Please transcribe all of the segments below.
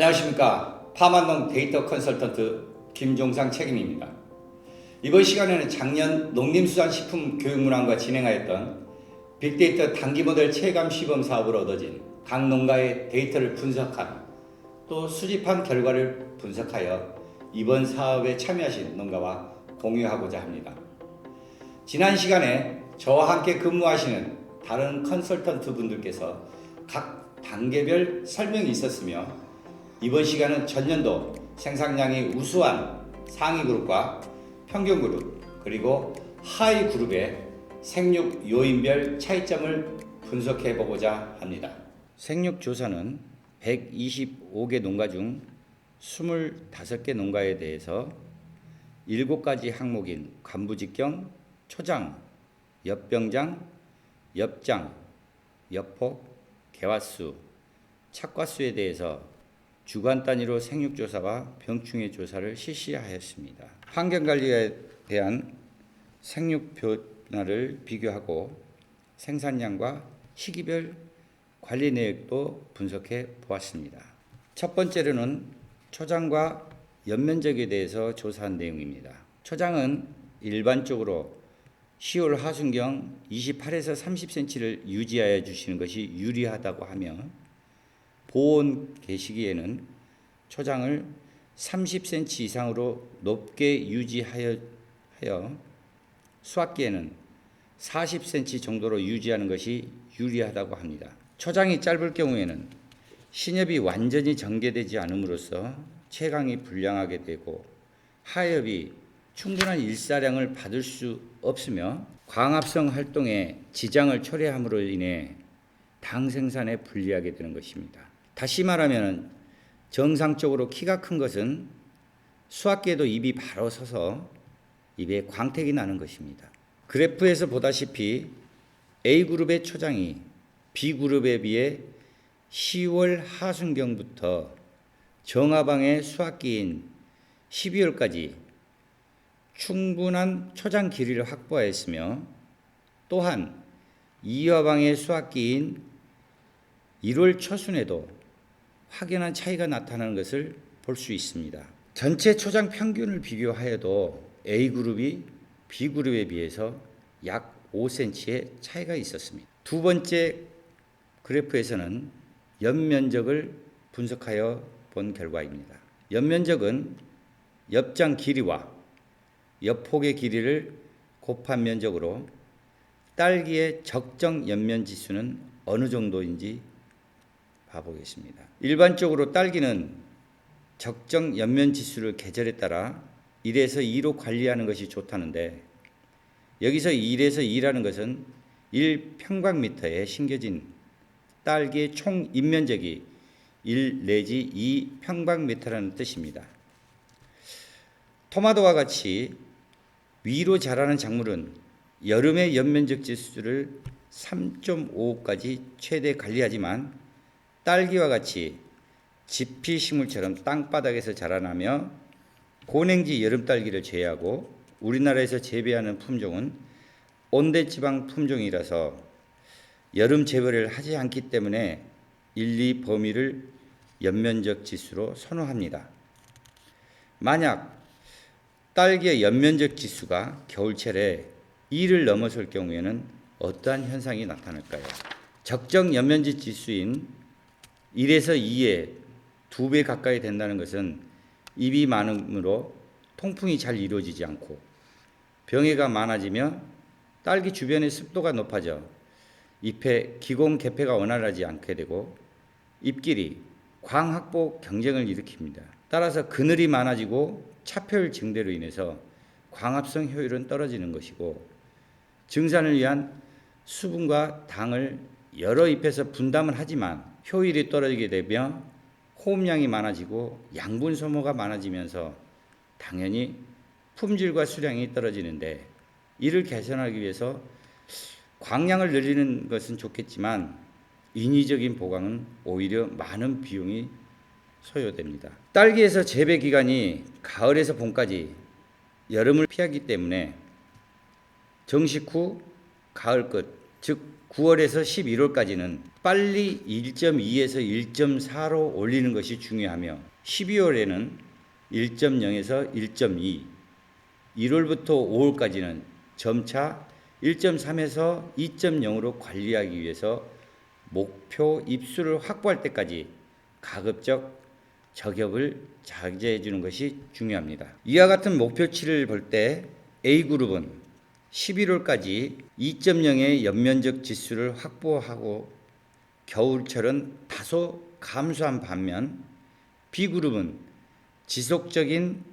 안녕하십니까. 파만농 데이터 컨설턴트 김종상 책임입니다. 이번 시간에는 작년 농림수산식품교육문항과 진행하였던 빅데이터 단기모델 체감 시범 사업으로 얻어진 각 농가의 데이터를 분석한 또 수집한 결과를 분석하여 이번 사업에 참여하신 농가와 공유하고자 합니다. 지난 시간에 저와 함께 근무하시는 다른 컨설턴트 분들께서 각 단계별 설명이 있었으며 이번 시간은 전년도 생산량이 우수한 상위 그룹과 평균 그룹 그리고 하위 그룹의 생육 요인별 차이점을 분석해 보고자 합니다. 생육 조사는 125개 농가 중 25개 농가에 대해서 7가지 항목인 관부직경, 초장, 엽병장, 엽장, 엽폭, 개화수, 착과수에 대해서 주간 단위로 생육조사와 병충해 조사를 실시하였습니다. 환경관리에 대한 생육 변화를 비교하고 생산량과 시기별 관리 내역도 분석해 보았습니다. 첫 번째로는 초장과 연면적에 대해서 조사한 내용입니다. 초장은 일반적으로 10월 하순경 28에서 30cm를 유지하여 주시는 것이 유리하다고 하며 보온 개시기에는 초장을 30cm 이상으로 높게 유지하여 수확기에는 40cm 정도로 유지하는 것이 유리하다고 합니다. 초장이 짧을 경우에는 신엽이 완전히 전개되지 않음으로써 채광이 불량하게 되고 하엽이 충분한 일사량을 받을 수 없으며 광합성 활동에 지장을 초래함으로 인해 당 생산에 불리하게 되는 것입니다. 다시 말하면 정상적으로 키가 큰 것은 수확기에도 입이 바로 서서 입에 광택이 나는 것입니다. 그래프에서 보다시피 A그룹의 초장이 B그룹에 비해 10월 하순경부터 정하방의 수확기인 12월까지 충분한 초장 길이를 확보하였으며 또한 이하방의 수확기인 1월 초순에도 확연한 차이가 나타나는 것을 볼 수 있습니다. 전체 초장 평균을 비교하여도 A그룹이 B그룹에 비해서 약 5cm의 차이가 있었습니다. 두 번째 그래프에서는 연면적을 분석하여 본 결과입니다. 연면적은 엽장 길이와 엽폭의 길이를 곱한 면적으로 딸기의 적정 연면 지수는 어느 정도인지 봐보겠습니다. 일반적으로 딸기는 적정 연면 지수를 계절에 따라 1에서 2로 관리하는 것이 좋다는데 여기서 1에서 2라는 것은 1평방미터에 심겨진 딸기의 총 잎면적이 1 내지 2평방미터라는 뜻입니다. 토마토와 같이 위로 자라는 작물은 여름의 연면적 지수를 3.5까지 최대 관리하지만 딸기와 같이 지피식물처럼 땅바닥에서 자라나며 고냉지 여름딸기를 제외하고 우리나라에서 재배하는 품종은 온대지방 품종이라서 여름 재배를 하지 않기 때문에 1, 2 범위를 연면적 지수로 선호합니다. 만약 딸기의 연면적 지수가 겨울철에 2를 넘어설 경우에는 어떠한 현상이 나타날까요? 적정 연면적 지수인 1에서 2의 2배 가까이 된다는 것은 잎이 많으므로 통풍이 잘 이루어지지 않고 병해가 많아지며 딸기 주변의 습도가 높아져 잎의 기공 개폐가 원활하지 않게 되고 잎길이 광확보 경쟁을 일으킵니다. 따라서 그늘이 많아지고 차폐율 증대로 인해서 광합성 효율은 떨어지는 것이고 증산을 위한 수분과 당을 여러 잎에서 분담을 하지만 효율이 떨어지게 되며 호흡량이 많아지고 양분 소모가 많아지면서 당연히 품질과 수량이 떨어지는데 이를 개선하기 위해서 광량을 늘리는 것은 좋겠지만 인위적인 보강은 오히려 많은 비용이 소요됩니다. 딸기에서 재배 기간이 가을에서 봄까지 여름을 피하기 때문에 정식 후 가을 끝, 즉 9월에서 11월까지는 빨리 1.2에서 1.4로 올리는 것이 중요하며 12월에는 1.0에서 1.2, 1월부터 5월까지는 점차 1.3에서 2.0으로 관리하기 위해서 목표 입수를 확보할 때까지 가급적 저격을 자제해 주는 것이 중요합니다. 이와 같은 목표치를 볼 때 A그룹은 11월까지 2.0의 연면적 지수를 확보하고 겨울철은 다소 감소한 반면 B그룹은 지속적인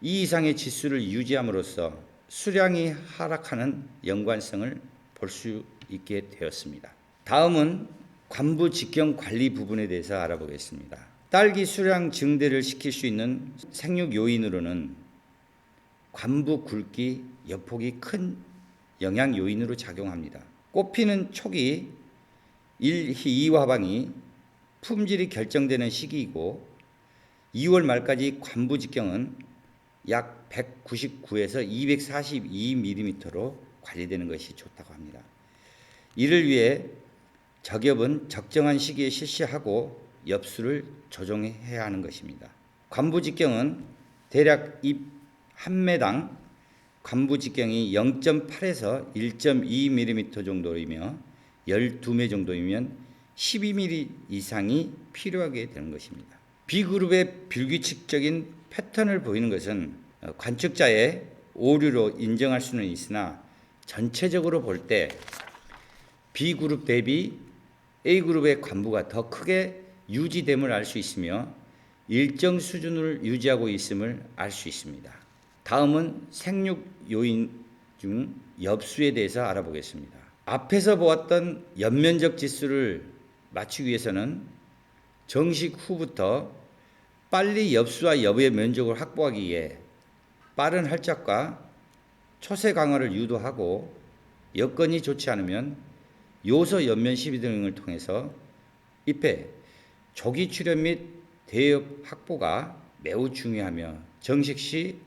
2 이상의 지수를 유지함으로써 수량이 하락하는 연관성을 볼 수 있게 되었습니다. 다음은 관부 직경 관리 부분에 대해서 알아보겠습니다. 딸기 수량 증대를 시킬 수 있는 생육 요인으로는 관부 굵기, 여폭이 큰 영향 요인으로 작용합니다. 꽃피는 초기 2화방이 품질이 결정되는 시기이고 2월 말까지 관부 직경은 약 199에서 242mm로 관리되는 것이 좋다고 합니다. 이를 위해 저겹은 적정한 시기에 실시하고 엽수를 조정해야 하는 것입니다. 관부 직경은 대략 잎 한 매당 관부 직경이 0.8에서 1.2mm 정도이며 12매 정도이면 12mm 이상이 필요하게 되는 것입니다. B그룹의 불규칙적인 패턴을 보이는 것은 관측자의 오류로 인정할 수는 있으나 전체적으로 볼 때 B그룹 대비 A그룹의 관부가 더 크게 유지됨을 알 수 있으며 일정 수준을 유지하고 있음을 알 수 있습니다. 다음은 생육 요인 중 엽수에 대해서 알아보겠습니다. 앞에서 보았던 연면적 지수를 맞추기 위해서는 정식 후부터 빨리 엽수와 엽의 면적을 확보하기 위해 빠른 활착과 초세 강화를 유도하고 여건이 좋지 않으면 요소 연면 시비 등을 통해서 잎의 조기 출현 및 대엽 확보가 매우 중요하며 정식 시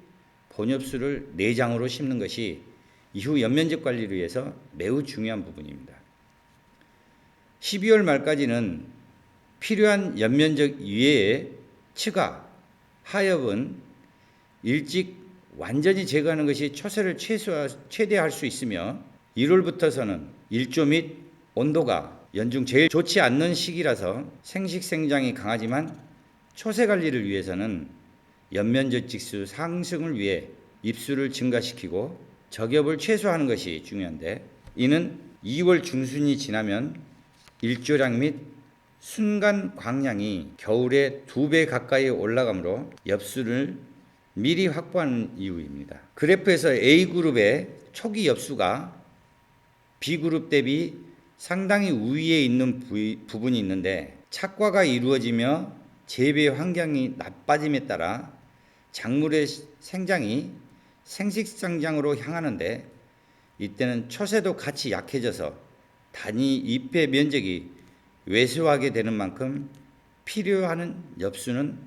본엽수를 내장으로 심는 것이 이후 연면적 관리를 위해서 매우 중요한 부분입니다. 12월 말까지는 필요한 연면적 이외에 치가, 하엽은 일찍 완전히 제거하는 것이 초세를 최대화할 수 있으며 1월부터서는 일조 및 온도가 연중 제일 좋지 않는 시기라서 생식 생장이 강하지만 초세 관리를 위해서는 연면적 지수 상승을 위해 입수를 증가시키고 저겹을 최소화하는 것이 중요한데 이는 2월 중순이 지나면 일조량 및 순간 광량이 겨울에 2배 가까이 올라가므로 엽수를 미리 확보하는 이유입니다. 그래프에서 A그룹의 초기 엽수가 B그룹 대비 상당히 우위에 있는 부분이 있는데 착과가 이루어지며 재배 환경이 나빠짐에 따라 작물의 생장이 생식상장으로 향하는데 이때는 초세도 같이 약해져서 단위 잎의 면적이 왜소하게 되는 만큼 필요한 엽수는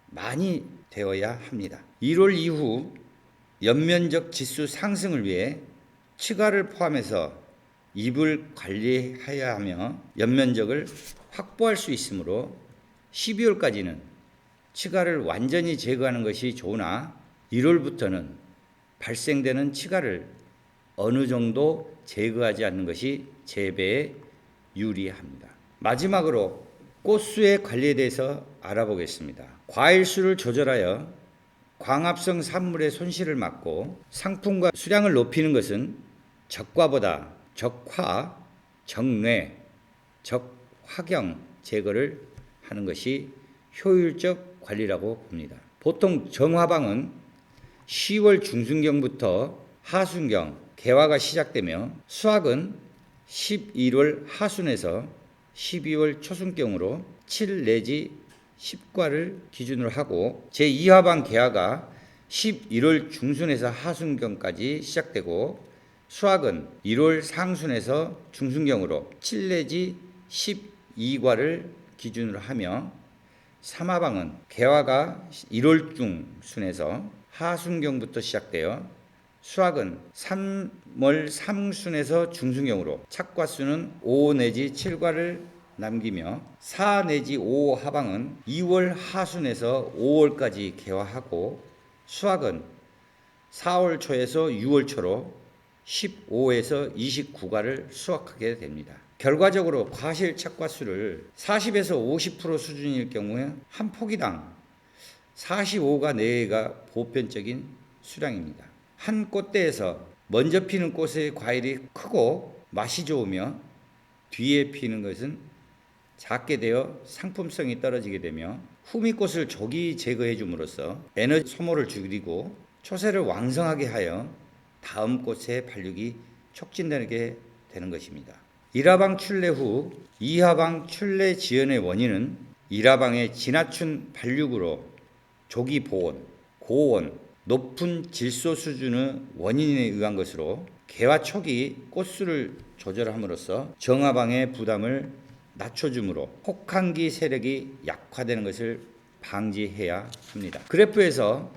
많이 되어야 합니다. 1월 이후 연면적 지수 상승을 위해 치과를 포함해서 잎을 관리해야 하며 연면적을 확보할 수 있으므로 12월까지는 치과를 완전히 제거하는 것이 좋으나 1월부터는 발생되는 치과를 어느 정도 제거하지 않는 것이 재배에 유리합니다. 마지막으로 꽃수의 관리에 대해서 알아보겠습니다. 과일수를 조절하여 광합성 산물의 손실을 막고 상품과 수량을 높이는 것은 적과보다 적화, 적뇌, 적화경 제거를 하는 것이 효율적 관리라고 봅니다. 보통 정화방은 10월 중순경부터 하순경 개화가 시작되며 수확은 11월 하순에서 12월 초순경으로 7 내지 10과를 기준으로 하고 제2화방 개화가 11월 중순에서 하순경까지 시작되고 수확은 1월 상순에서 중순경으로 7 내지 12과를 기준으로 하며 3화방은 개화가 1월 중순에서 하순경부터 시작되어 수확은 3월 상순에서 중순경으로 착과수는 5 내지 7과를 남기며 4 내지 5 하방은 2월 하순에서 5월까지 개화하고 수확은 4월 초에서 6월 초로 15에서 29과를 수확하게 됩니다. 결과적으로 과실 착과수를 40에서 50% 수준일 경우에 한 포기당 45가 내외가 보편적인 수량입니다. 한 꽃대에서 먼저 피는 꽃의 과일이 크고 맛이 좋으며 뒤에 피는 것은 작게 되어 상품성이 떨어지게 되며 후미꽃을 조기 제거해 줌으로써 에너지 소모를 줄이고 초세를 왕성하게 하여 다음 꽃의 발육이 촉진되게 되는 것입니다. 1하방 출래 후 2하방 출래 지연의 원인은 1하방의 지나친 발육으로 조기 보온, 고온, 높은 질소 수준의 원인에 의한 것으로 개화 초기 꽃수를 조절함으로써 정하방의 부담을 낮춰주므로 혹한기 세력이 약화되는 것을 방지해야 합니다. 그래프에서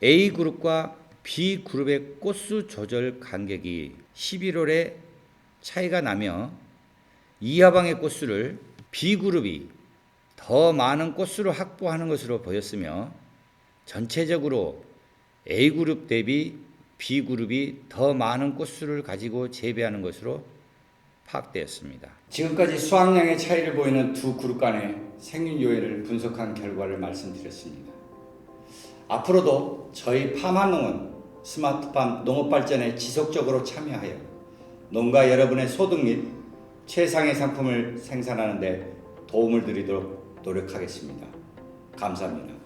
A그룹과 B그룹의 꽃수 조절 간격이 11월에 차이가 나며 2하방의 꽃수를 B그룹이 더 많은 꽃수를 확보하는 것으로 보였으며 전체적으로 A그룹 대비 B그룹이 더 많은 꽃수를 가지고 재배하는 것으로 파악되었습니다. 지금까지 수확량의 차이를 보이는 두 그룹 간의 생육 요인을 분석한 결과를 말씀드렸습니다. 앞으로도 저희 파마농은 스마트팜 농업발전에 지속적으로 참여하여 농가 여러분의 소득 및 최상의 상품을 생산하는 데 도움을 드리도록 노력하겠습니다. 감사합니다.